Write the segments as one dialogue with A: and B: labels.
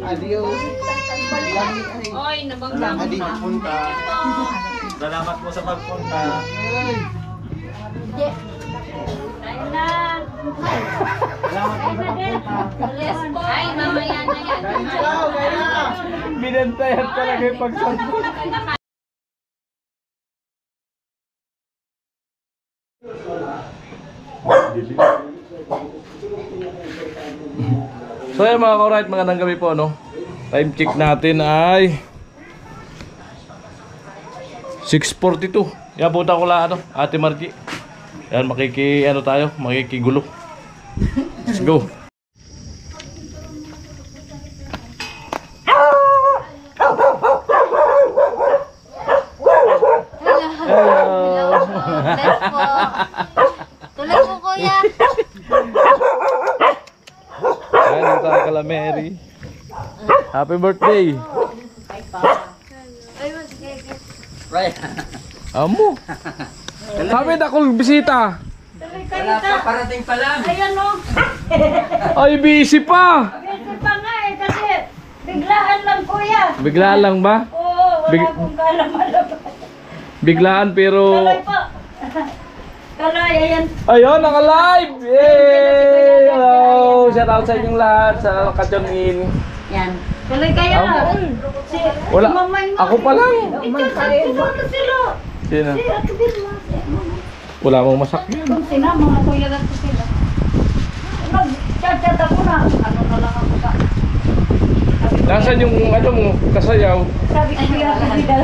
A: Adios.
B: Oy, nabangga.
C: Salamat po sa pagpunta.
B: Ayun na. Ay, mamaya na yan.
C: Binantayan talaga yung pagsambot. So yan mga ka-right, magandang gabi po, no? Time check natin ay 6:42. Yan, punta ko lang, ano, Ate Margie. Yan, makikigulo. Let's go.
B: Hello. Bless po. Tuloy po, kuya.
C: Ayan, ito ang kala Mary. Happy birthday. Amo. Sabi na kung bisita.
A: Wala pa, parating pa lang.
B: Ayan o.
C: Ay, busy pa.
B: Busy pa nga eh, kasi biglaan lang, kuya.
C: Biglaan lang ba?
B: Oo, wala akong kalam-alam.
C: Biglaan pero...
B: Kalay po. Kalay, ayan.
C: Ayun, naka-live! Yay! Hello! Shout out sa inyong lahat sa ka-tune-in.
B: Yan. Kalay kayo. Si
C: Wala.
B: Mamay mo.
C: Ako pa lang.
B: Ito, sila.
C: Sino?
B: Si Ate Vilma.
C: Wala akong masakyan.
B: Kung sinama nga kuya lang ko sila. Nag-chat-chat ako na. Ano na lang ako ka.
C: Nasaan yung ano mo, kasayaw?
B: Sabi ko kuya ako bidal.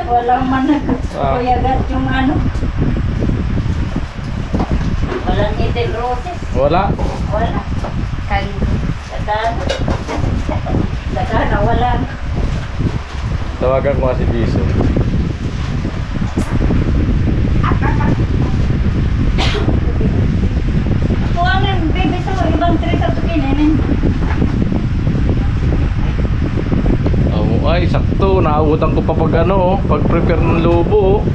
B: Walang manag. Kuya gat yung ano. Walang itin roses.
C: Wala.
B: Wala. Sagana, wala.
C: Tawagan ko nga si Jason.
B: Kuwanan, baby, sa ibang tres at kinin.
C: Oh, ay, sakto. Naabutang ko pa pag ano, pag-prepare ng lobo.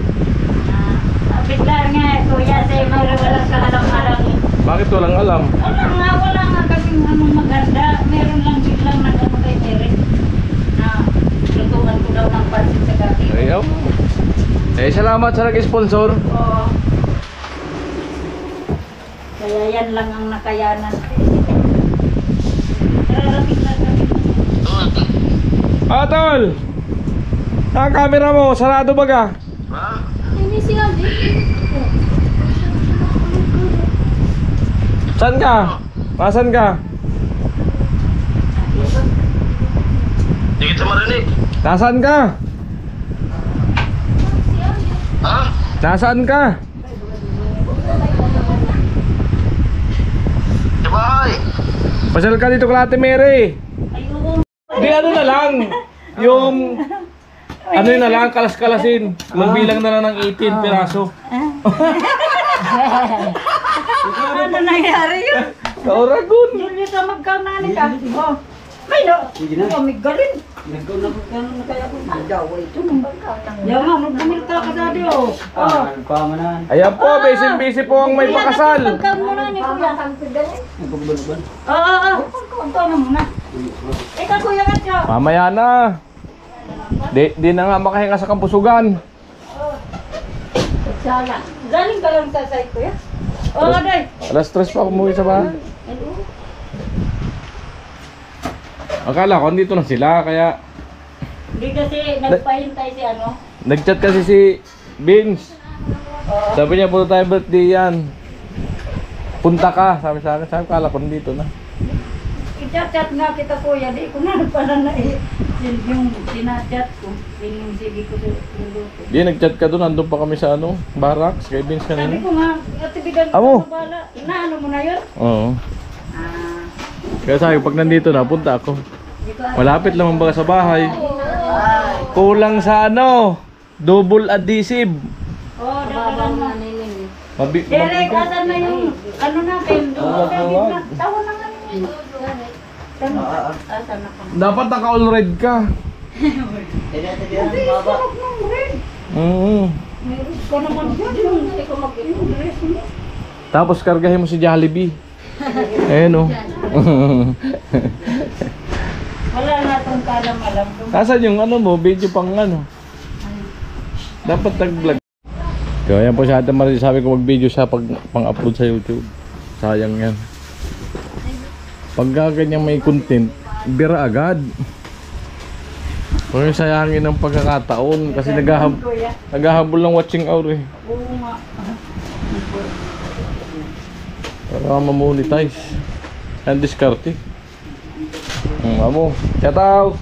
B: Bigla nga, kuya, say walang kahalang-halang.
C: Bakit walang alam?
B: Wala nga kaming anong maganda. Meron lang biglang nag-ano kay Derek na lutuan ko daw ng pansit sa gabi.
C: Ayaw. Eh, salamat sa nag-sponsor.
B: Oo. Kaya yan lang ang nakayanan. Nararating lang kami.
C: Tol! Ang camera mo, sarado ba ka?
B: Hindi siya,
C: Saan ka? Nasaan ka?
D: Hindi kita marinig.
C: Nasaan ka?
D: Ha?
C: Nasaan ka?
D: Sa bahay.
C: Pasyal ka dito kay Ate Mary.
B: ayun.
C: Di ano na lang. Yung... Ano yun na lang, kalas-kalasin. Magbilang na lang ng 18 piraso.
B: Ano nangyari yun?
C: Sa Oragon.
B: Julia, sa magkaunani ka. Oh. May no. May galin.
A: Nagkaw na kaya ko. Nagdawa ito.
B: Yan nga, magpumil ka ka dati oh. Oh.
A: Nagpamanan.
C: Ayan po, busy po ang may pakasal.
B: Pagka muna ni kuya.
A: Nagpagbaluban.
B: Oo. Ito na muna. Ikaw kuya ka siya.
C: Mamaya na. Di na nga makahinga sa kampusugan.
B: Sala. Galing ka lang sa site kuya? Oo, day.
C: Alas 3 pa umuwi sa bahay. Akala ko andito na sila, kaya
B: Hindi kasi nagpahintay si ano.
C: nag-chat kasi si Vince. Sabi niya, punta tayo birthday yan. Punta ka, sabi sa akin. Sabi ko, akala ko nandito na.
B: I-chat-chat nga kita kuya. Di ko na pala na yung sinachat ko. Yung sige ko sa luto.
C: Di, nag-chat ka doon. Andun pa kami sa ano, barracks, kay Vince
B: Sabi
C: kanina.
B: ko nga, atibigan ko
C: Amo.
B: na bala. Inaano mo na yun?
C: Oo.
B: Ah.
C: Kaya sabi ko, pag nandito na, punta ako.
B: Di ko
C: Malapit lang baga sa bahay. Kulang sa ano, double adhesive.
B: oh, dagdagan mo.
C: Mabi
B: Derek, asan na yung ano natin?
C: Tawag.
B: Tawa na nga yun. Asan na ka?
C: Dapat naka-all red ka.
B: Hindi, sarap ng red. Meron ka naman dyan. Hindi ko mag-dress mo.
C: Tapos kargahin mo si Jollibee. Ayan o.
B: Wala na itong kalam-alam.
C: Nasaan yung ano mo, video pang ano? Dapat nag-vlog. So ayan po si Ate Marie, sabi ko mag-video siya pang-upload sa YouTube. Sayang yan. Pagka ganyan may content, bira agad. Huwag yung sayangin ng pagkakataon kasi naghahabol ng watching hour eh.
B: Oo nga.
C: Para mamonetize. And diskarte. Amo, shout out!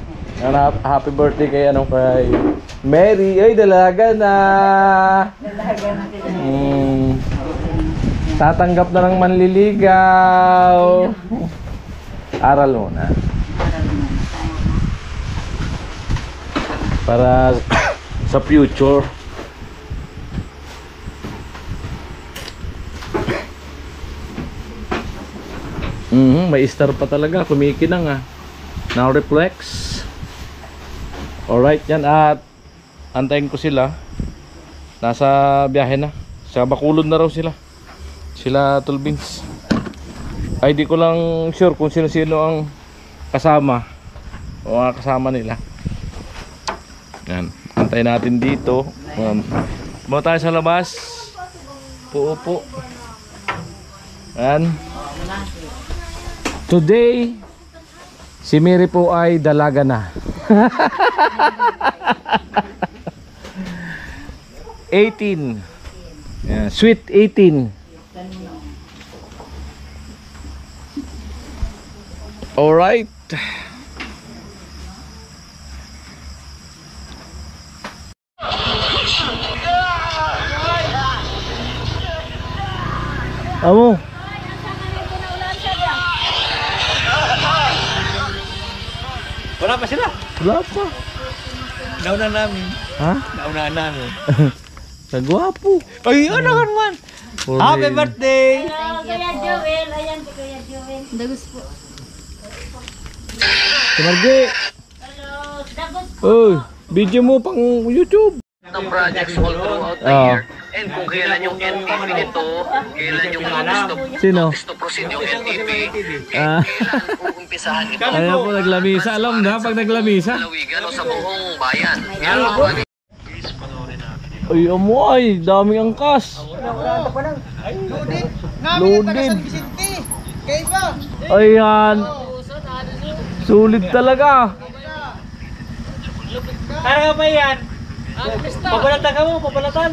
C: Happy birthday kay kay Mary. Ay, dalaga na!
B: Dalaga na sila.
C: Tatanggap na ng manliligaw. Aral muna. Para sa future. May star pa talaga, kumikinang ah. Now reflex. Alright yan, at antayin ko sila. Nasa biyahe na. Sa Bacolod na raw sila. Sila Tulbins. Ay di ko lang sure kung sino-sino ang kasama o mga kasama nila. Yan, antayin natin dito. Bawa tayo sa labas. Upo. Yan. Today, si Mary po ay dalaga na. 18. Yeah, sweet 18. Alright. Amo.
A: Wala pa sila.
C: Wala pa.
A: Nauna namin.
C: Ha?
A: Nauna namin.
C: Nagwapo.
A: Ay, ano ka naman? Happy birthday!
B: Hello, Kuya Joel. Ayan si Kuya Joel. Dagus po.
C: Tumargi.
B: Hello, dagus po.
C: Oy, video mo pang YouTube.
D: Ng projects all throughout the year. And kung kailan yung NTP nito, kailan yung
C: Sino?
D: to proceed yung NTP,
C: Ah.
D: kailan uumpisahan ito.
C: Ayan po, naglamisa. Alam na, pag naglamisa.
D: Lawigan o sa buong bayan.
C: Ay, amoy, daming angkas. Loaded. Ayan. Sulit talaga.
A: Kaya pa yan? Papalatan ka mo, papalatan.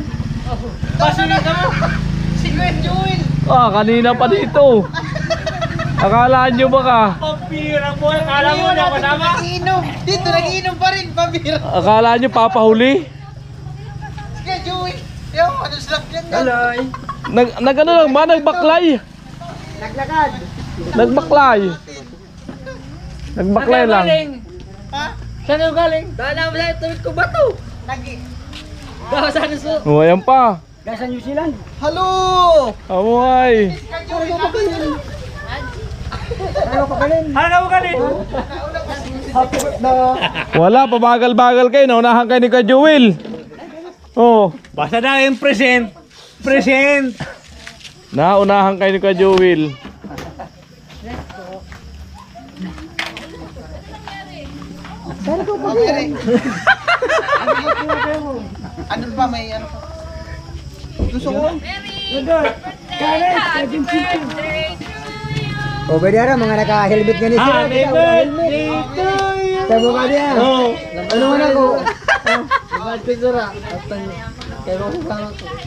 A: Pasunod ka mo. Si Kuya Joel.
C: Ah, kanina pa dito. Akala nyo ba ka?
A: Pampira mo, akala mo na kasama.
E: Nagiinom. Dito, nagiinom pa rin. Pambira.
C: Akala nyo papahuli?
E: Sige, Joey. Yo, ano slap yan?
A: Hello.
C: Nag-ano lang ba? Nagbaklay.
E: Naglakad.
C: Nagbaklay. Nagbaklay lang.
E: Ha?
A: Saan yung galing? Dala mo lang, tuwid ko ba to?
E: Nagi.
A: Gawa sa akin so.
C: Oh, ayan pa.
A: Gasa New Zealand.
E: Hello!
C: Amoy.
E: Joey, ano pa galing?
A: Ano na mo galing?
E: Happy birthday.
C: Wala, pabagal-bagal kayo. Naunahan kayo ni Kuya Joel. Oh,
A: Basta na yung present. Present.
C: naunahan kayo ni Kuya Joel.
E: Ano pa, may ano pa? Gusto ko.
F: O pwede ara mga naka-helmet nga ni sir.
A: Happy birthday to you.
F: Tabo ka diya.
A: Oh.
F: Ano man ako?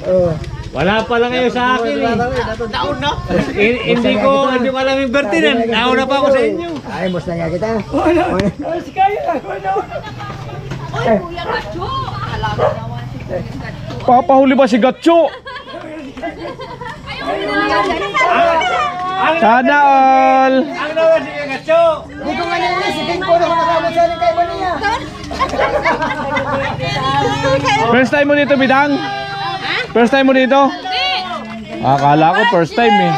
F: Oh.
A: Wala pa lang kayo sa akin eh.
E: Taon na.
A: Hindi ko alam yung birthday na. Nauna pa ako sa inyo.
F: Ay, musta nga kita.
C: Papahuli ba si Gatcho? Sana all.
A: Ang naman si Gacho.
F: Di ko nga nalisitin ko na kasama sa akin kay Bania.
C: First time mo dito, Bidang? First time mo dito? Akala ko first time eh.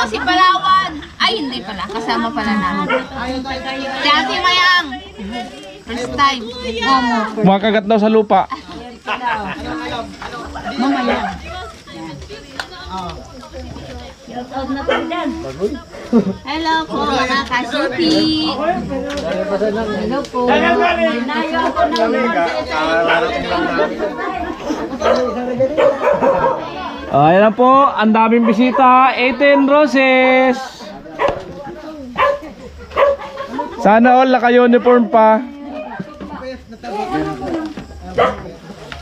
G: Si Palawan. Ay, hindi pala. Kasama pala namin. Si Ate Mayang. First time. Momo.
C: Makagat daw sa lupa.
B: Mamaya. Shout out na tayo dyan.
G: Hello po mga kasupi.
B: Hello po. Nayo ako ng
C: Ayan na po, ang daming bisita. 18 roses. Sana all naka-uniform pa.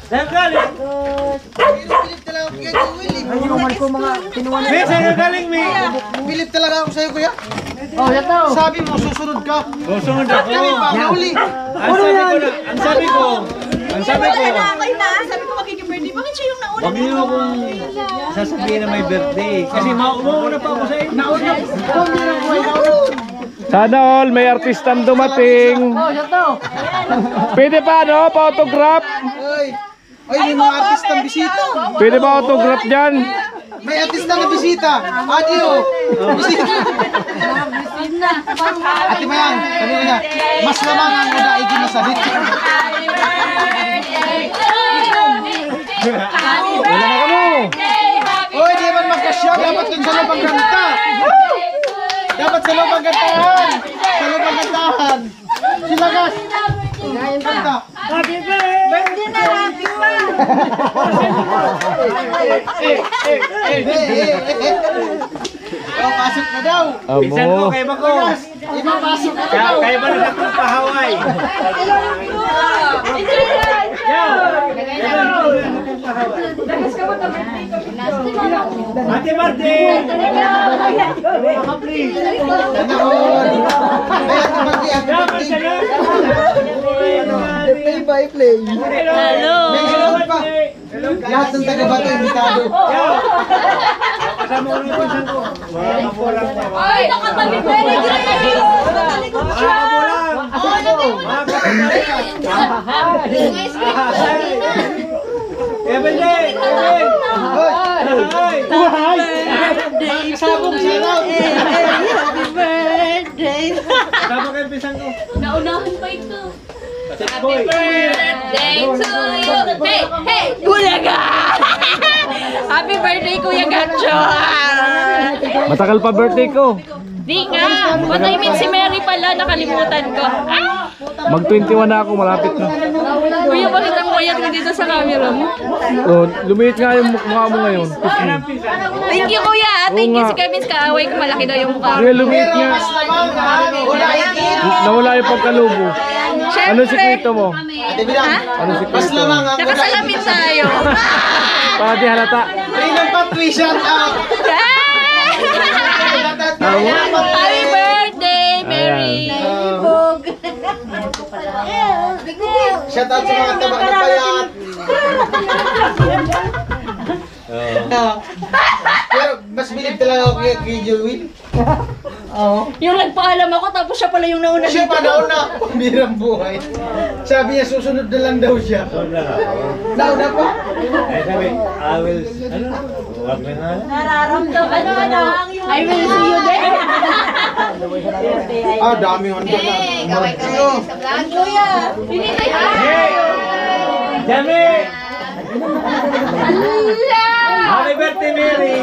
A: Saan galing?
E: Bilip talaga ako kay Will.
F: Ang inuman ko mga kinuha na.
A: May saan galing, May?
E: Bilip talaga ako sa'yo, kuya.
F: Oh, yato.
E: Sabi mo, susunod ka.
A: Susunod ako.
E: Kami pa, nauli.
A: Ang sabi ko,
G: Okay na. Sabi ko makikipirdi. Bakit siya yung nauna?
A: wag niyo akong sasabihin na may birthday. Kasi mauuna pa ako sa inyo.
C: Sana all may artistang dumating.
F: Oh, yato.
C: Pwede pa no, pa-autograph?
E: Ay, may mga artistang bisita.
C: Pwede ba autograph dyan?
E: May artista na bisita. Adio. Bisita. Ate Mayang, sabi mo niya, mas lamang ang udaigi masadit.
C: Wala na kamo.
E: Oy, di man magkasya. Dapat dun sa loob ang ganta. Dapat sa loob ang gantahan. Sa loob ang gantahan. Silagas. Ganta. Oh, pasok na daw.
A: Pinsan ko
C: Amo.
A: kay Bako.
E: Pasok na daw.
A: Kaya ba nagtatong pa Hawaii? Ate Martin!
F: Play by play.
G: Hello.
E: Lahat ng taga-bato imbitado.
A: Kasama ko yung pinsan ko. Mga kapulang pa.
G: Ay, nakatabi pa rin. Nakatalikod siya.
A: Mga kapulang pa. Kevin Day! Kevin!
E: Sabong silaw.
G: Happy birthday.
A: Kasama ko yung pinsan ko.
G: Naunahan pa ito.
A: Set boy.
G: Birthday to you. Hey, hey, Bulaga! Happy birthday, Kuya Gacho.
C: Matagal pa birthday ko.
G: Di nga. What I mean, si Mary pala, nakalimutan ko. Ah!
C: Mag 21 na ako, malapit na.
G: Kuya, bakit ang quiet ka dito sa camera mo?
C: Oh, lumiit nga yung mukha mo ngayon.
G: Thank you, Kuya. Thank you
C: nga.
G: si Kevin's kaaway ko. Malaki daw yung mukha.
C: Kaya lumiit nga. Nawala yung pagkalubo. Ano sikreto mo? Ano
E: Mas
C: sikreto mo?
E: lamang ang
G: Nakasalamin tayo.
C: Para di halata.
E: Ilan pa tuition out.
G: Happy birthday, Mary.
E: Shout out sa mga taba na payat. Pero mas bilib talaga ako kay Joel.
G: Yung nagpaalam ako, tapos siya pala yung nauna
E: Siya
G: dito.
E: pa nauna. Birang buhay. Sabi niya susunod na lang daw siya. Nauna pa.
A: Ay sabi, I will... Ano? Huwag na nga.
G: Nararamdaman ano? I will see you there.
E: Ah, dami handa na.
G: Gawin ka sa vlog. Kuya, pinitay ka.
A: Jami! Happy birthday, Mary!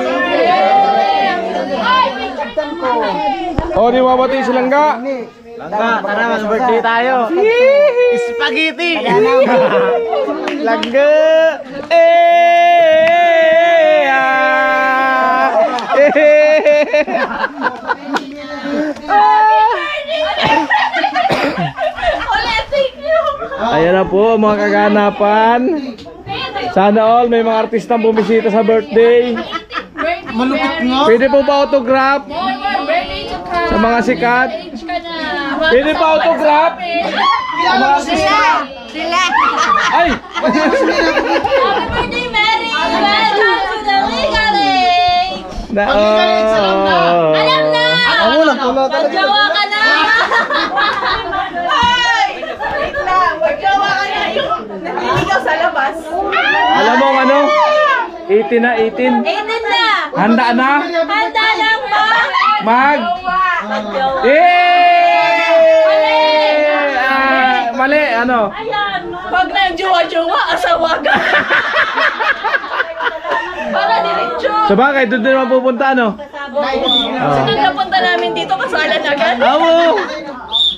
G: Ay, may kartan ko.
C: O, di mabati silang ga.
A: Langga, tara, mas birthday tayo. Spaghetti!
C: Langga.
G: Ulitin niyo.
C: Ayan na po mga kaganapan. Sana all may mga artistang bumisita sa birthday.
E: Malupit nga.
C: Pwede po ba autograph
G: Birthday to come.
C: sa mga sikat?
G: Age ka na.
C: Pwede pa autograph?
G: Sila.
C: Ay!
G: Happy birthday, Mary. Welcome to the legal age. Alam na.
E: Ako lang pula talaga.
G: Magjawa ka na. Ay! Wait lang. Magjawa ka na. Yung naliligaw sa labas.
C: Alam mo ano? 18 na, 18.
G: 18 na.
C: Handa na?
G: Handa lang ba?
C: Mag!
G: Magjawa.
C: Eh! Mali, ano?
G: Ayan. Pag Wag na yung jowa-jowa, asawa ka. Para diretso.
C: Sa bagay, doon din naman pupunta, ano?
G: Sunod na punta namin dito, kasalan agad.
C: Awo!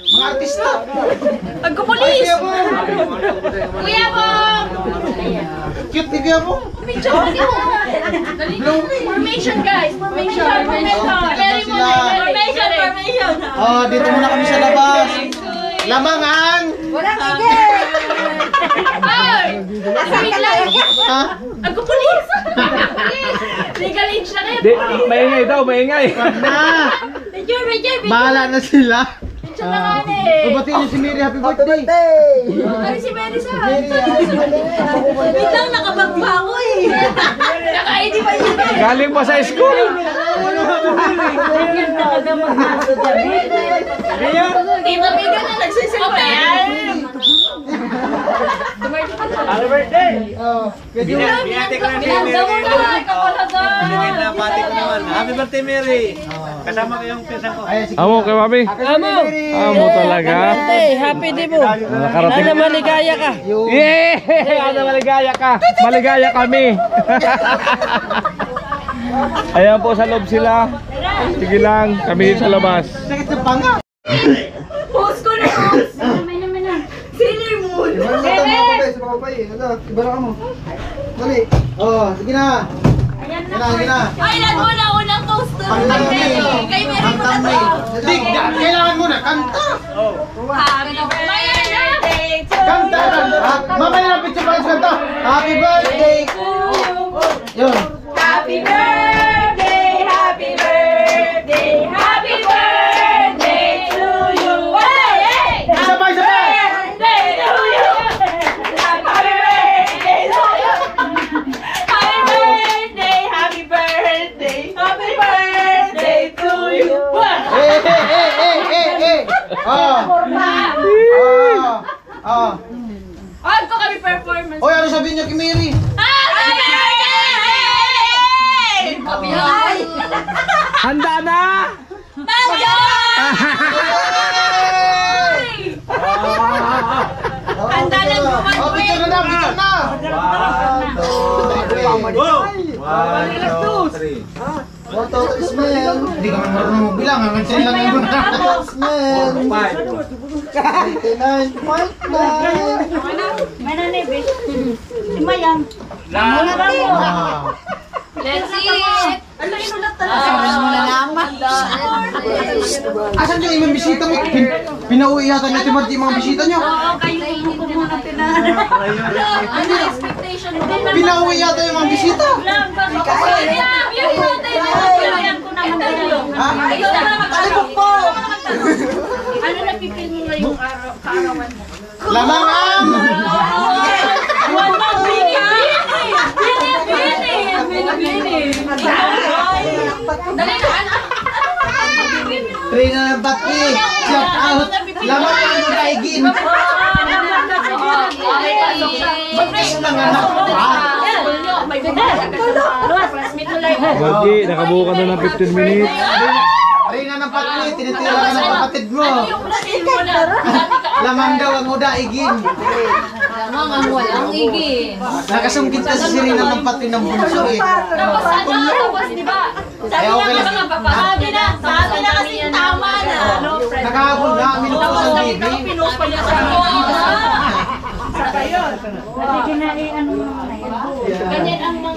E: Mga artista.
G: Pagkupulis! Kuya mo!
E: Cute ni Kuya mo.
G: Formation guys! Formation! Formation!
E: Oh, dito muna kami sa labas. Lamangan.
G: Ay! Wait lang!
E: Ha?
G: Pagkupulis! Legal age na kayo!
C: Di, maingay daw, maingay.
E: Na.
G: Major!
E: Bahala na sila.
G: Siya na nga eh!
E: Babatiin niyo si Mary, happy birthday.
G: Ay, si Melissa! Wait lang, nakabagpa ako eh! Naka-ID pa yun eh!
C: Galing pa sa school.
G: Tita Mega na nagsisimpa.
A: Happy birthday!
E: Oh,
A: Binati ko na ni Mary. Binigay na pati ko naman. Happy birthday, Mary! Kasama ko yung pinsan ko.
E: ayan, sige.
C: Amo, kay Mami.
E: Amo.
C: Amo talaga.
F: Happy di mo.
C: Nakarating.
F: Sana maligaya ka.
C: Yeah! Ano, maligaya ka. Maligaya kami. Ayan po, sa loob sila. Sige lang, kami sa labas.
E: Sakit sa panga.
G: Post ko na post! Sailor Moon!
E: Ibara ka mo. Dali. Oh, sige na. Sige na.
G: Ay, lang mo na unang toast to.
E: Ang thumbnail.
G: Kay Mary
E: Ang
G: mo na
E: thumbnail.
G: to.
E: Digda, kailangan mo na kanta.
G: Happy birthday to
E: Kanta, kanta. Mamaya na picture pa kanta. Happy birthday. Yun.
G: Happy birthday, happy birthday, happy birthday to you. Hey!
E: Sabay, sabay.
G: Birthday to you. Happy birthday to you. Happy birthday, happy birthday, happy birthday to you.
E: Oh. Oh.
G: On ko kami performance.
E: Oy, ano sabihin niyo kay Mary?
G: Happy birthday! Happy birthday!
C: Handa na!
G: Handa na naman
E: Oh, picture na, picture na. One, two, three, smell. Hindi ka man marunong magbilang, hanggang 10 lang yun. Smell. 99.9.
B: Mananebe. Simayang.
G: Let's eat!
B: Ano inulat talaga?
E: Asan yung imang bisita mo? Pinauwi yata niyo, Timothy, yung mga bisita niyo.
B: Oo, kayo ko muna
G: Ano expectation mo?
E: Pinauwi yata yung mga bisita.
B: Ano napipil mo na yung kaarawan mo?
E: Lamangan! Train na ng battery. Shout out. Lamangan mo daigin. Ba't lang anak pa?
C: Wagi, nakabuka na ng 15 minutes.
E: Train na ng battery. Tinitira ka ng kapatid mo. Lamang daw ang daigin.
G: Mga walang igin.
E: Nakasungkit ka sa sirina ng battery ng bunso eh.
G: Tapos di ba?
E: Ay, okay lang.
G: Sabi na kasi tama na.
E: Nakahabol nga, minuto sa baby.
G: Pinost pa niya sa
B: Ano mo na yan?
G: ganyan ang mga...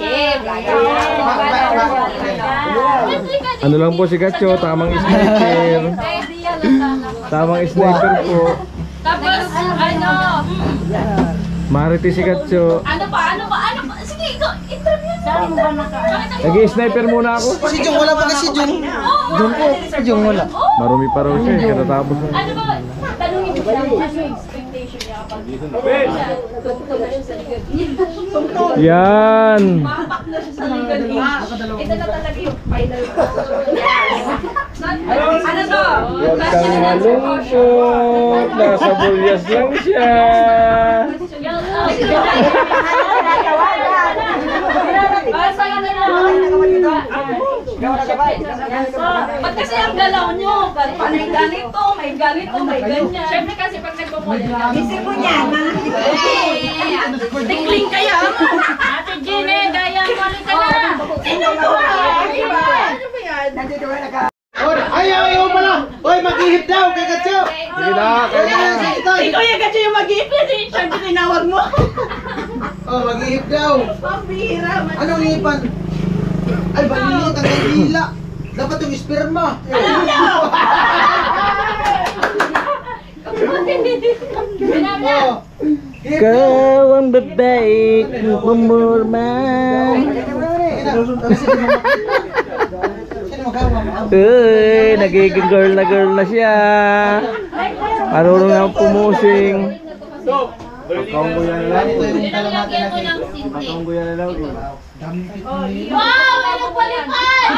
C: Ano lang po si Gacho, tamang sniper. Tamang sniper po.
G: Tapos, ano?
C: Mariti si Gacho.
G: Ano pa? Sige, ikaw, interview
B: Saan mo ba naka?
C: Nag-sniper muna ako.
E: Si Jung, wala pa kasi Jung. Jung po, si Jung wala.
C: Marumi pa raw siya, katatapos na.
G: Ano ba? Tanungin mo siya kung ano yung expectation niya kapag tutulog siya sa likod.
C: Yan!
G: Mapak na siya sa likod. Ito na talaga yung final. Ano to?
C: Huwag kang malungkot, nasa bulyas lang siya.
G: Ba't kasi ang galaw nyo? Panay ganito, may ganito, may ganyan. Siyempre kasi pag nagpapuli ka. Isip mo niyan, mga tikling kaya mo. Ate Gine, gaya mo ka na. Sino to? Ano ba yan?
E: Ayaw pala! Oy, mag-ihip daw kay Gatyo!
C: Sige na,
G: Ikaw yung kasi yung mag-iip kasi siya tinawag mo.
E: Oh, mag-ihip daw!
G: Pambira.
E: Anong ihipan? Ay, baliliit ang kandila! Dapat yung sperma! Oh!
F: Ikaw ang babae kung pumurma. Uy, nagiging girl na siya. Marunong na pumusing.
G: Wow! May nagpalipad!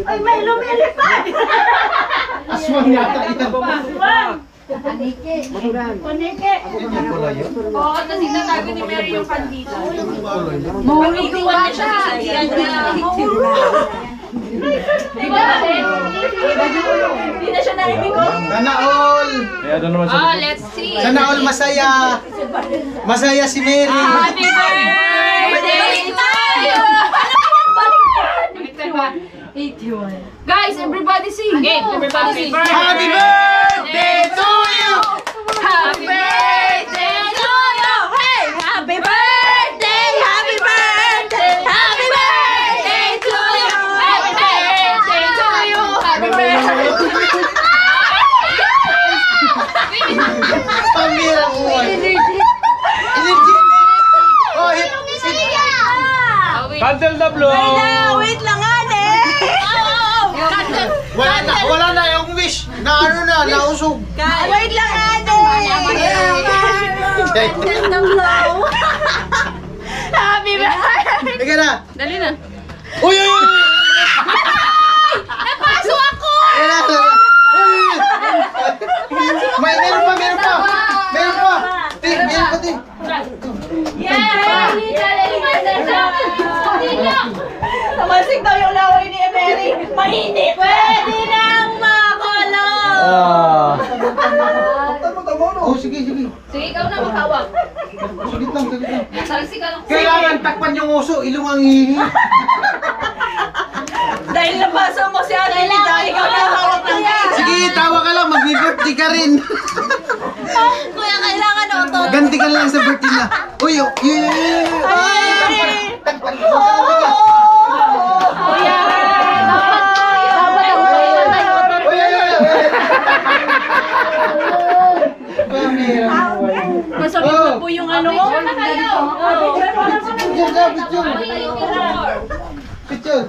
G: Ay, may lumilipad!
E: Aswang yata ito!
G: Panike. Oo, tapos itatago ni Mary yung pandito. Mahulog yung bata. Di ba? Hindi na siya narinig.
E: Sana all!
C: Kaya ano naman
G: Oh, let's see.
E: Sana all masaya! Masaya si Mary!
G: Happy birthday tayo! Baliktad. 81. Guys, everybody sing. Everybody sing.
E: Happy birthday to you!
G: Happy birthday to you! Hey! Happy birthday! Happy birthday! Happy birthday to you! Happy birthday to you! Happy birthday!
E: Pambira mo! Energy! Oh, hip!
C: Candle the blow!
G: Wait lang ate!
E: Wala na yung wish! Na ano na, nausog!
G: Wait lang ate! Happy birthday!
E: Ika na!
G: Dali na.
E: Uy! Uy! Uy!
G: Napasok ako!
E: May meron pa! Meron pa! Meron pa! Ting! Meron pa, Ting!
G: Yeah! Tamasig daw yung laway ni Emery. Mainit! Pwede nang makulong!
E: Oh, sige, sige.
G: Sige, ikaw na magtawag.
E: Sige lang, sige lang.
G: Salsi ka lang.
E: Kailangan takpan yung uso, ilong ang hihi.
G: Dahil napaso mo si Ate Lida, ikaw na hawak ng
E: Sige, tawa ka lang, mag-birthday ka rin.
G: Kuya, kailangan auto.
E: Ganti ka lang sa birthday na. Uy, takpan yung uso.
G: Kuya, dapat ang masakit na po yung ano mo.
E: Picture.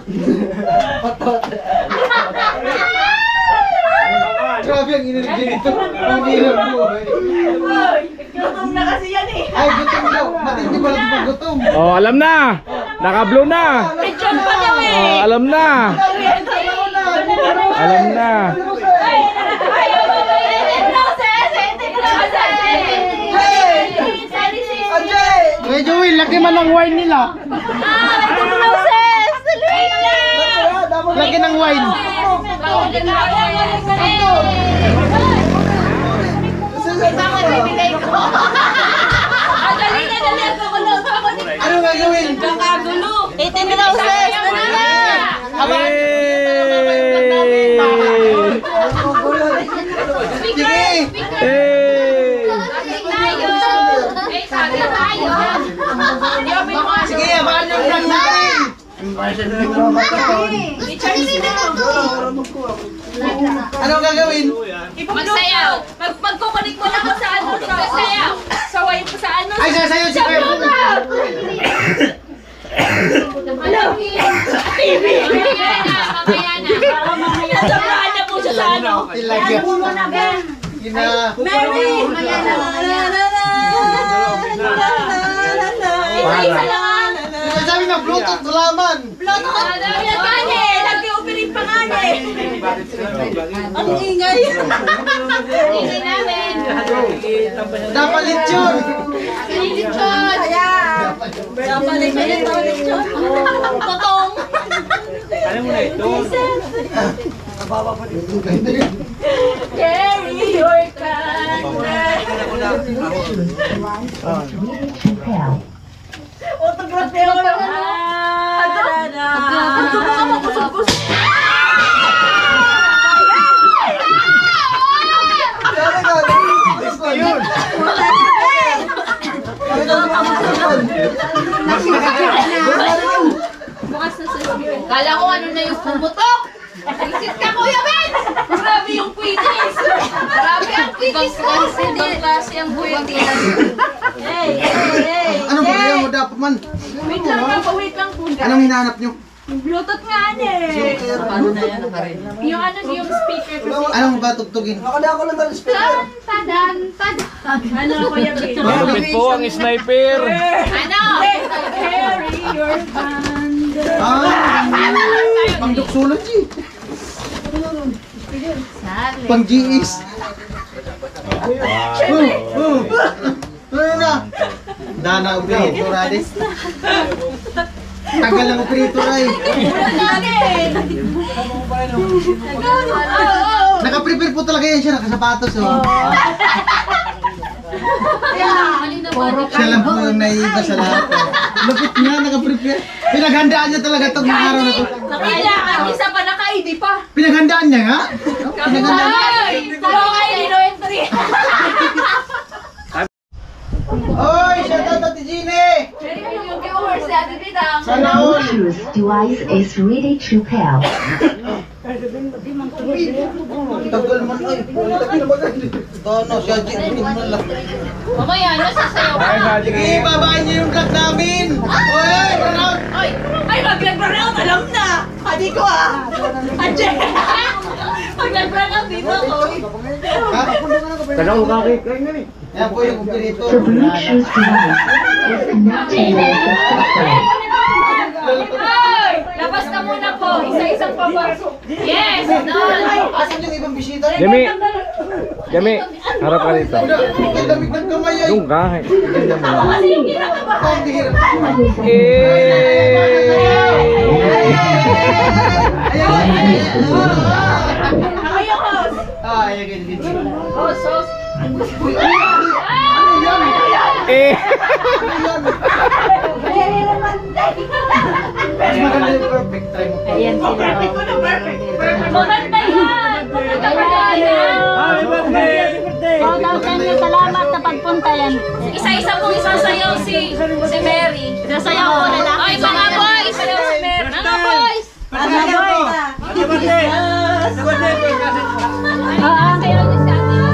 E: Grabe ang energy nito. Ang hirap mo.
G: Gutom na kasi yan eh.
E: Ay, gutom daw. Matindi pala ito pag gutom.
C: Oh, alam na! Naka-blow na!
G: Lechon pa daw eh.
C: Oh, alam na! Alam na!
E: Medyo laki man ang wine nila. Laki ng wine. Ano gagawin?
G: Kakagulo. 18 roses.
E: Sige. Sige, abangan yung vlog natin. Anong gagawin?
G: Magsayaw. Magkukunik mo lang sa ano. Magsayaw. Saway mo sa ano.
E: Ay, sasayaw si Kuya Puno.
G: Ano? TV. Mamaya na. Sabahan na po siya sa ano.
E: Tilagyan.
G: Mary! Isa lang.
E: Sabi na Bluetooth, malaman.
G: Bluetooth. Nagkani. Nag-operate pa nga eh. Ang ingay. Ingay namin.
E: Dapat lechon.
G: Lechon. Dapat lechon. Totong.
A: Ano mo na ito?
G: Carry your candle. Kala ko ano na yung pumutok. Isit ka, Kuya Ben! Grabe yung quidditch! Grabe ang quidditch mo! Ibang klase ang quidditch.
E: Anong problema mo dapat man?
G: Wait lang po, wait lang po.
E: Anong hinahanap nyo?
G: Bluetooth nga eh. Yung ano, yung speaker kasi.
E: Anong ba tugtugin?
G: Tadan, tadan, tadan. Ano, Kuya Ben?
C: Malupit po ang sniper.
G: Ano? Carry your candle.
E: Pang doxology. Pang GS. Ano na? Dana operator ade. Tagal ng operator ay. Naka-prepare po talaga yan siya, nakasapatos oh. Siya lang po yung naiiba sa lahat. Lupit niya, naka-prepare. Pinaghandaan niya talaga itong mga araw na ito.
G: Kailangan, isa pa naka-ID pa.
E: Pinaghandaan niya nga? Pinaghandaan niya.
G: Ay! Talo kayo, no entry.
E: Oy, shout out Ate Gine!
G: Yung viewers, si Ate Bidang.
E: Sana all!
H: Bluetooth device is ready to pair.
E: Tagal man ay. Tagal na bagay. Dono, siya Gine.
G: Mamaya, ano sasayaw ka?
E: Sige, babayin niyo yung vlog namin! Oy, run out!
G: Ay, mag-run-out, alam na! Hadi ko ah! Adje! Mag-run-out dito ako.
E: Ha?
C: Tagal ko kaki.
E: Yan po yung operator.
H: The Bluetooth device is connected with the system.
G: Ay! Labas ka muna po. Isa-isang papasok. Yes! No!
E: Asan yung ibang bisita?
C: Jimmy. Jimmy. Harap ka dito.
E: Ang lamig ng kamay ay.
C: Yung gahe. Ganyan mo.
G: Kasi yung kinakabahan.
E: Ang bihira.
G: Ako yung host.
E: Ay, ganyan.
G: Host.
E: Ano yan? Mas maganda yung perfect try mo.
B: Ayan sila.
G: Maganda yan! Maganda yan!
A: Happy birthday!
B: Salamat sa pagpunta yan.
G: Isa-isa pong isasayaw si Mary. Isasayaw ko na lang. Ay, mga boys! Sayaw si Mary. Mga boys!
A: Happy birthday! Happy birthday!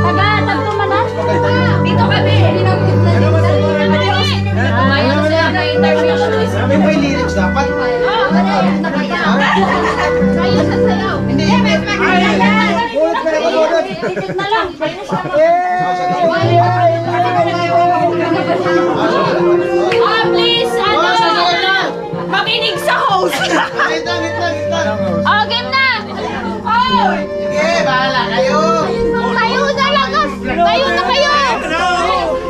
B: Taga, tagtumanan.
G: Dito kami! Mayroon sila na interview.
E: May lyrics dapat.
G: Sayaw sa sayaw.
E: Hindi.
B: Titit na lang.
G: Please, makinig sa host.
E: Wait lang.
G: Oh, game na! Oh!
E: Sige, bahala kayo.
G: Kayo na lang! Kayo na kayo!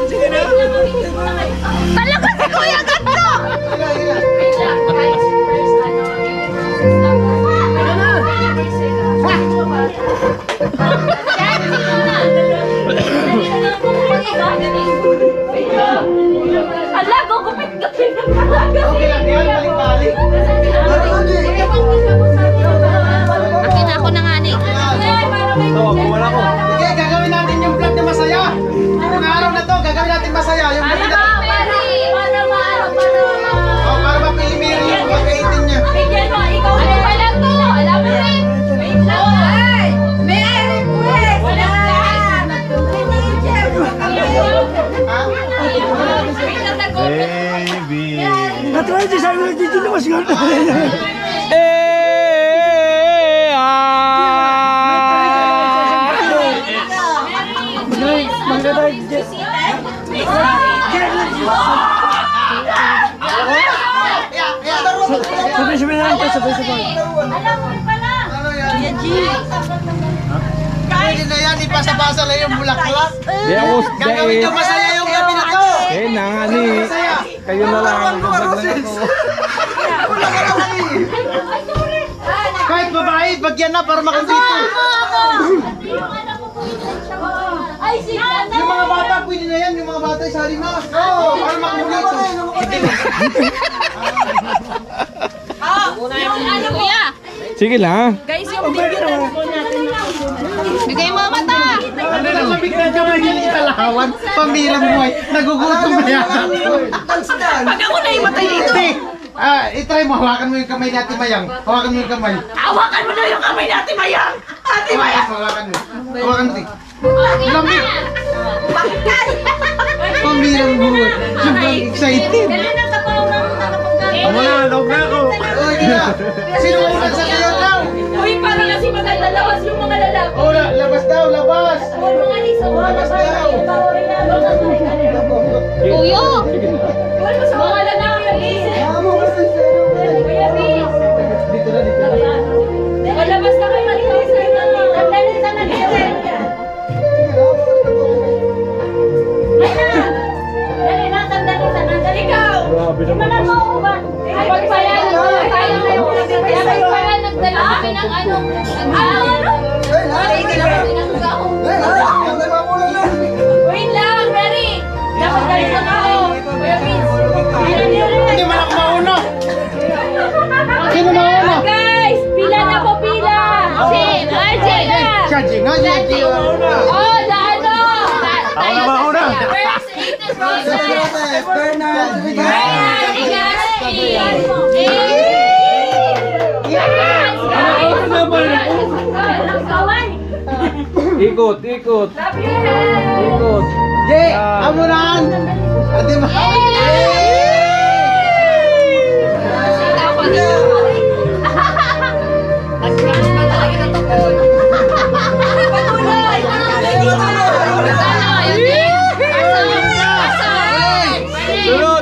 A: Sige na!
G: Talaga si Kuya Gato! Ala, gugupit-gupit ka talaga!
E: Okay lang yan, balik-balik.
G: Akin ako na nga ni.
A: Ito, wala ko.
E: Sige, gagawin natin yung vlog na masaya. Yung araw na to, gagawin natin masaya. Yung vlog na to. Oh, para mapili-mili yung pagkaitin niya.
G: Ano pala to? Alam mo rin. Wait lang. Ay! Mary! Wala ka!
A: Baby!
E: Pwede na yan, ipasa-basa lang yung bulaklak.
C: Di ako.
E: Gagawin niyo masaya yung gabi na to.
C: Eh, nangani. Kayo na lang. Vlog na ako.
E: Wala ka lang eh. bagyan na para makumpleto.
G: Ay, si
E: Yung mga bata, pwede na yan. Yung mga bata, isali na. Oo, para makumpleto.
G: ano kuya?
F: Sige lang.
G: Guys, yung bigyan natin. Bigay mo mata.
E: Ano na mabig na dyan yung ikalahawan? Pamirang buhay. Nagugutom na yan.
G: Pag ako na imatay dito.
E: Hindi. I-try mo. Hawakan mo yung kamay ni Ate Mayang. Hawakan mo yung kamay.
G: Hawakan mo na yung kamay ni Ate Mayang. Ate Mayang.
E: Hawakan mo. Hawakan mo. Lamig.
G: Bakit?
E: Pamirang buhay. Sobrang excited.
G: Dali na kapaw ng nakapagkano.
A: Ako na, log na ako.
E: Oh, hindi na. Sino mo sa sasayaw daw?
G: Uy, para kasi maganda lawas yung mga lalaki.
E: Oh, labas daw, labas.
G: Uy, mga liso.
E: Labas daw.
G: Kuyo! Mga lalaki yung liso. Kuya Vince.
E: Dito na, dito na.
G: Malabas na kayo. Tandali sa nag-iwan. Dali na, tandali sa nandali. Ikaw! Imanan mo ako ba? Ay, pagpayalan mo. Kaya na yung pagpayalan. Nagdala kami ng ano? Ay, kailangan din ang gaho. Wait lang, Mary! Dapat ganito na ako. Kuya Vince.
E: Hindi man ako mauna. Sino mauna?
G: Guys, pila na po pila. Si RJ na.
E: Chachi nga, Chachi.
G: Oh, na ano?
A: Ako na mauna.
G: First, latest process.
E: Bernard.
F: Ikot, ikot. Ikot.
E: Jay, amuran. Ate Ma.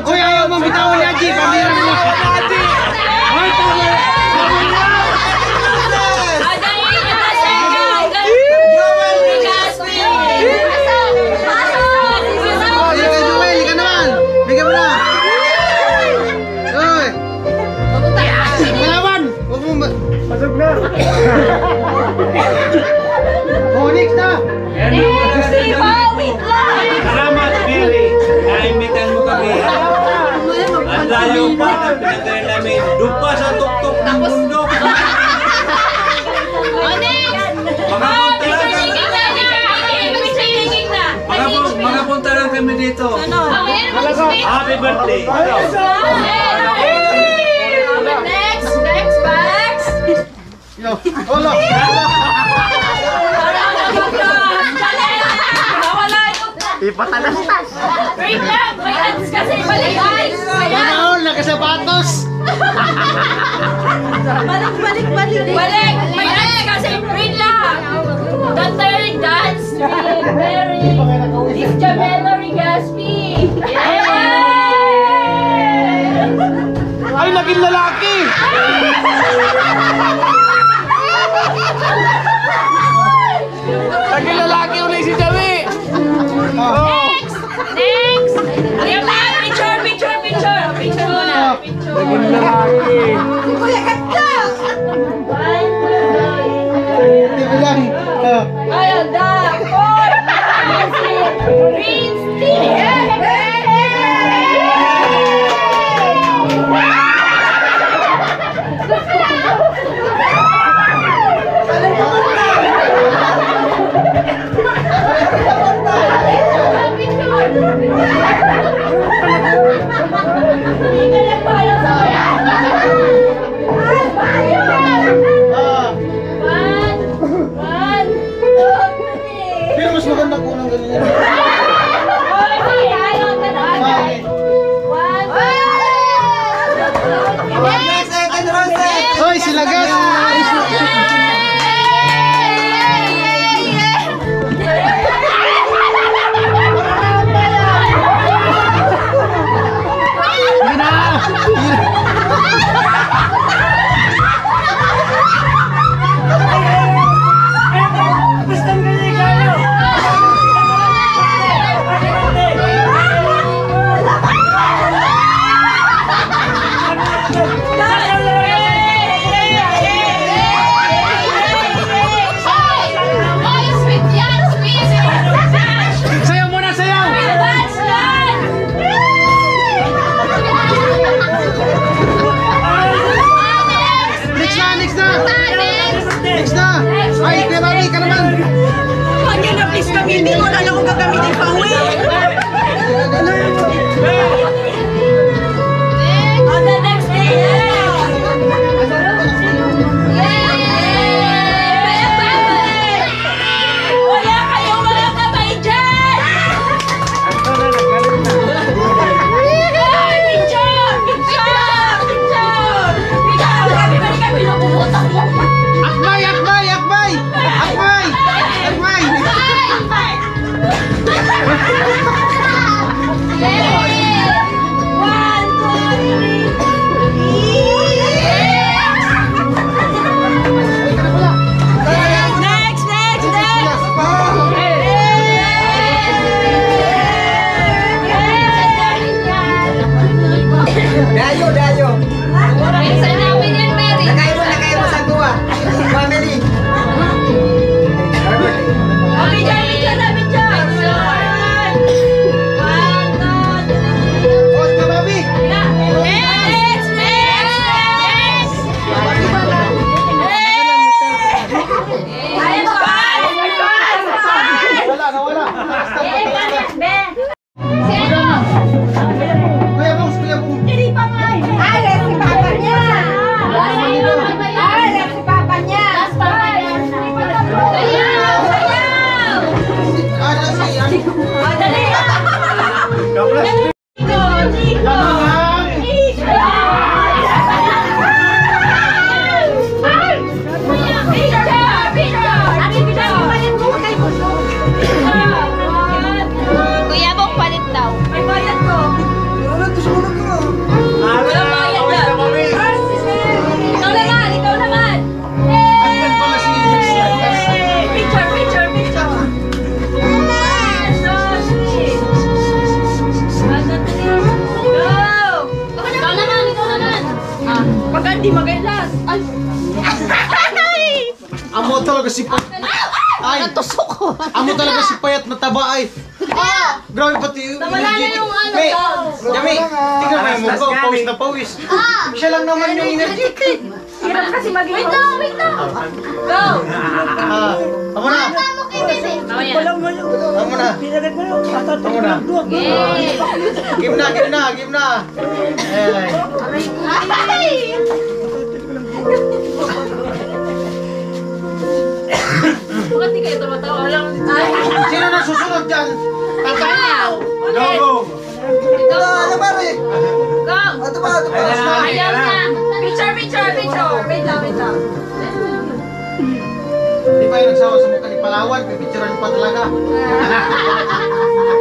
E: Uy, ayaw mo bitawan ni Aji. Pamiran mo. Oh, ikaw Joel, ikaw naman. Bigyan mo na. Uy. Malawan. Huwag mo pasok na. Oh, next na.
A: Salamat, Mary. Naimitan mo kami. Ang layo pa na pinagkain namin. Dupa sa tuktok ng bundok. Mga punta lang kami dito. Happy birthday.
G: Next box.
E: Yo, hola. Ipatalastas.
G: Wait lang, may ads kasi balik guys.
E: Panaon, nakasapatos.
G: Balik. May ads kasi, wait lang. The third dance with Mary is Jamela Rigaspi.
E: Ay, naging lalaki. Naging lalaki ulit si Javi.
G: Next. Wait lang, picture muna.
F: Naging lalaki.
E: Tingnan lang.
G: Ayun, Prince T. Hindi ka nagpala sa kaya.
E: Kuya Bungs, Kuya Bungs.
G: Alex, si papa niya. Alex, si papa niya. Sayaw! Sayaw!
E: Ano siya?
G: Dali! Nico! Kuya Bong, palit daw. May bayad ko. Walang bayad yan. Ikaw naman, ikaw naman.
E: Andyan pala si
G: Picture, picture, picture. Go! Ikaw naman, ikaw naman. Pag hindi magailas. Ay!
E: Amo talaga si Payat. Ay!
G: Natusok ko.
E: Amo talaga si Payat na taba ay. Grabe pati.
G: Nawala na yung ano,
E: May,
G: daw.
E: Yami, tingnan mo yung mukha, pawis na pawis. Siya lang naman yung energetic.
G: Hirap kasi maging... Wait lang, wait lang. Go!
E: Amo na. Amo na. Amo na.
G: Yay!
E: Game na, game na, game na. Ay.
G: Ay! Bakit di kayo tumatawa?
E: Sino na susunod dyan?
G: Ikaw!
A: Go!
G: Ikaw!
E: Ano ba rin?
G: Go!
E: Ano ba?
G: Ayaw na! Picture, picture, picture! Wait lang, wait lang.
E: Di ba yung nagsawa sa mukha ni Palawan? Pipicturan pa talaga.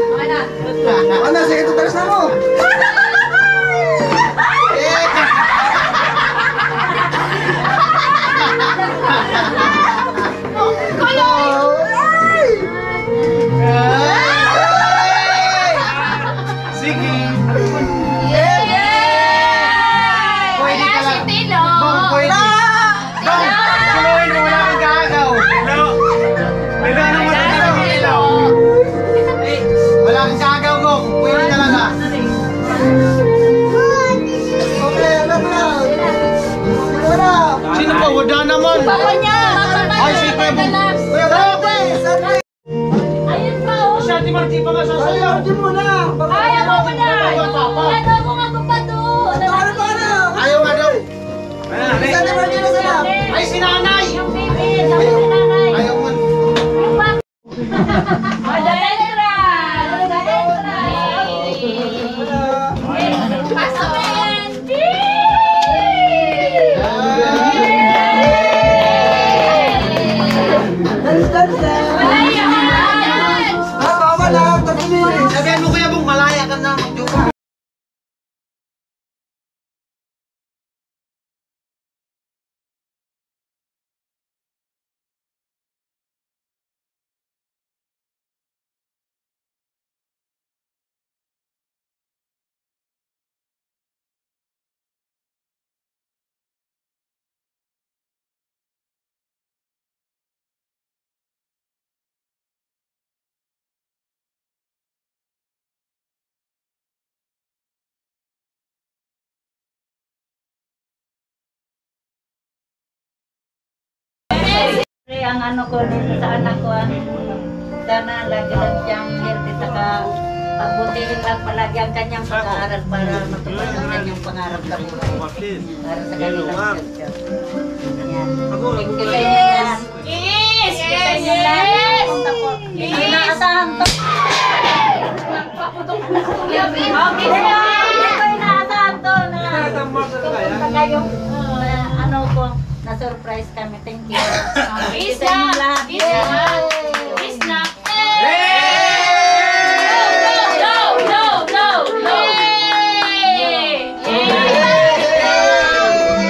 G: Okay na.
E: Ano? Sige, tutulas na mo.
A: Sige!
G: Yay!
E: Pwede ka
G: Wala si
E: lang.
G: Tilo!
E: Bong, pwede. Bong, suluhin mo, wala kang gagaw.
A: Hello! Hello naman
G: Wala
A: ang
G: si Tilo!
E: Wala kang gagaw, Bong. Pwede talaga. Sino pa? Wala naman.
G: Papa niya!
E: Ay, si Kuya Bong. Kuya Bong!
G: Ayun pa, oh!
E: Si Ate Marti pa nga sasayaw.
G: Ayaw mo pa na!
E: Ayaw, Papa.
G: Ano ko nga tumpado?
E: Ayaw nga daw.
G: Ay,
E: Ay, si Nanay.
G: yung baby! Sabi si nanay!
E: Ayaw nga.
G: Madalendra! Madalendra! Pasamen!
E: Sabihan mo Kuya Bong, malaya ka na.
B: Ang ano ko dito sa anak ko, sana lagi lang siyang healthy, saka pabutihin lang palagi ang kanyang pag-aaral para matupad ang kanyang pangarap sa buhay. Para sa kanilang future. Ayan. Thank you sa inyo lahat.
G: Yes!
B: Sa inyo lahat. Punta po. Hindi na asahan to. Okay na. Hindi ko inaasahan to na pupunta kayong ano ko. Na-surprise kami. Thank you.
G: Peace
B: Sa inyo
G: na!
B: lahat.
G: Peace na! Peace na! Go! Go! Go! Go! Yay!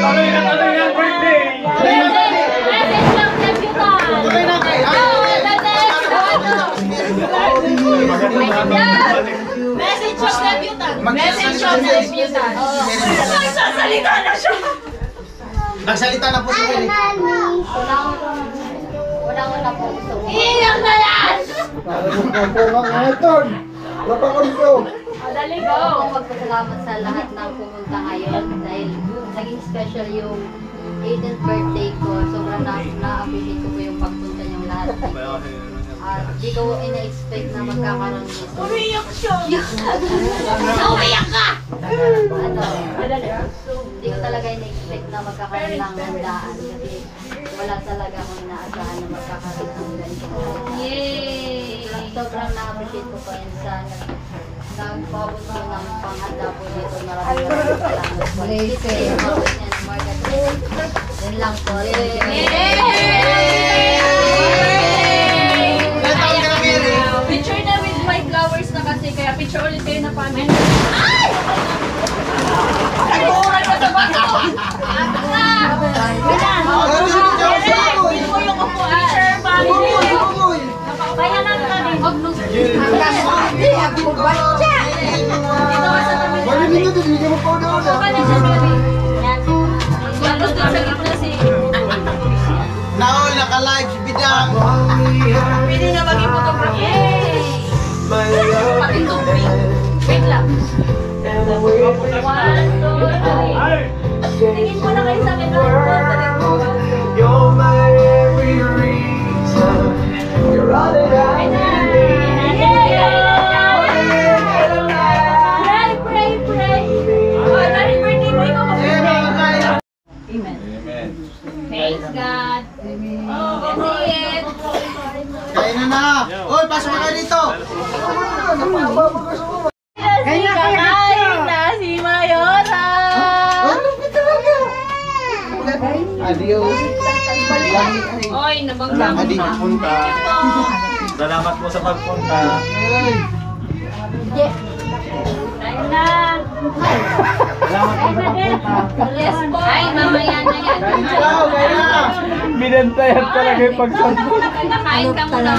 A: Tuloy na birthday!
G: Message lang sa Butan!
E: Tuloy na kay.
G: Message of the Butan! Message of the Butan! Nagsasalita na siya!
E: Nagsalita na po si Willie.
G: Wala po gusto ko. Iyak na yan! Dali go!
I: Magpasalamat sa lahat ng pumunta ngayon dahil naging special yung 18th birthday ko. Sobrang na-appreciate ko po yung pagpunta niyong lahat. Di ko ina-expect na magkakaroon nito.
G: Umiyak siya!
I: Umiyak ka! Di ko talaga ina-expect na magkakaroon ng handaan kasi wala talaga akong inaasahan na magkakaroon ng ganito. Yay! Sobrang na-appreciate ko pa yun sa nagpabot ko ng panghanda po dito. Maraming salamat po. Kasi mabot niya ng Margaret. Yan lang po.
G: Picture na with my flowers na kasi, kaya picture ulit kayo na family. Ay! Nag-uuran ka sa bato! Pin mo yung upuan. Picture family. Kaya lang kami. Dito ka sa tabi. Upo ka na sa tabi. Galos din sa gitna si...
E: Naol, naka-live si Bidang.
G: Pwede na maging photography. Yay! Pati tubig. Wait lang. 1, 2, 3. Tingin mo na kayo sa akin.
J: You're my every reason. You're all that I need.
G: Pray. Oh, dahil birthday mo, ikaw mag-pray. Amen. Praise God. That's it.
E: Kain na. Uy, pasok na kayo dito.
G: Kakain na si Mayora.
E: Adios.
G: Oy, nabangga.
E: Adi, punta.
A: Salamat po sa pagpunta.
G: Kain na.
A: Salamat po sa pagpunta.
G: Yes po. Ay, mamaya na yan.
E: Ikaw, kaya.
F: Binantayan talaga yung pagsanto.
G: Kain ka muna.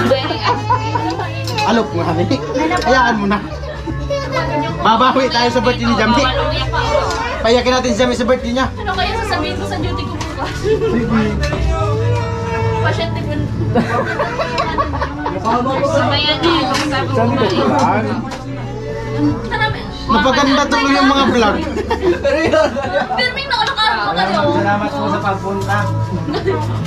E: Alok mo kami. Hayaan mo na. Babawi tayo sa birthday ni Jamie. Payakin natin si Jamie sa birthday niya.
G: Ano kaya sasabihin ko sa duty ko bukas? Pasyente ko. Mamaya na yan.
F: Santo lang.
E: Napaganda tuloy yung mga vlog.
G: Pirming na kalakaran ko kayo.
A: Salamat po sa pagpunta.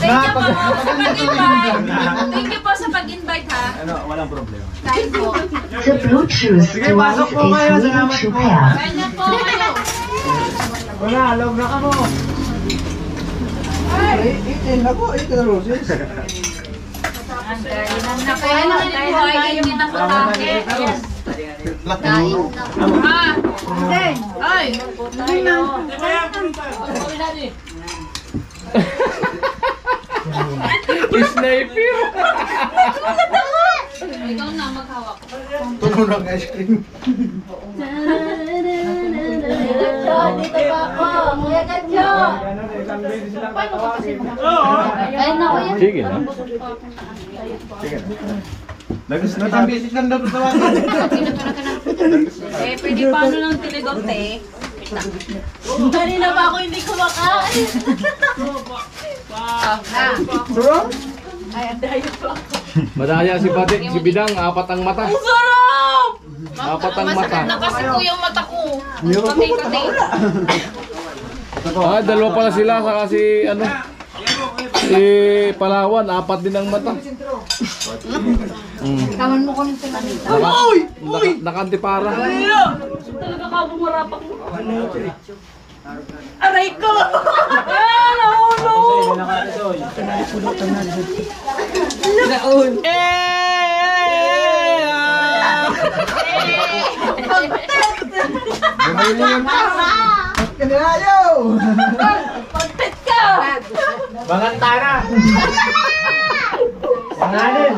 G: Thank you po sa pag-invite. Thank you po sa pag-invite ha.
A: Ano, walang problema.
G: Kain po.
H: The Bluetooth
A: Sige, pasok
H: device
A: po kayo.
H: is
A: Salamat
H: ready to
A: po.
H: pair.
G: Kain na po kayo.
A: Wala, alog na ka mo.
G: Kaya naman po ay hindi na patake.
I: Kain na.
G: Ay!
F: Sniper.
G: Ikaw na maghawak.
E: Tulo ng ice cream.
I: Dito pa ako. Kuya Kadyo. Kain na kuya.
F: Sige na.
E: Natambisit lang daw sa
G: Eh, pwede paano ng tiligote? Kanina pa ako hindi kumakain. Ay, ang dayo pa ako.
F: Madaya si Pati, si Bidang, 4 ang mata.
G: Ang sarap!
F: 4 ang mata.
G: Masakit na kasi ko yung mata ko. Patay-patay.
F: Ah, 2 pala sila, saka si ano. Si Palawan, 4 din ang mata.
I: Kaman mo ko ng pinanita.
F: Nakantipara.
G: Talaga ka bumarapak mo. Aray ko! Ah, nahulog! Pagpit ka!
A: Bangantara. Pangalan.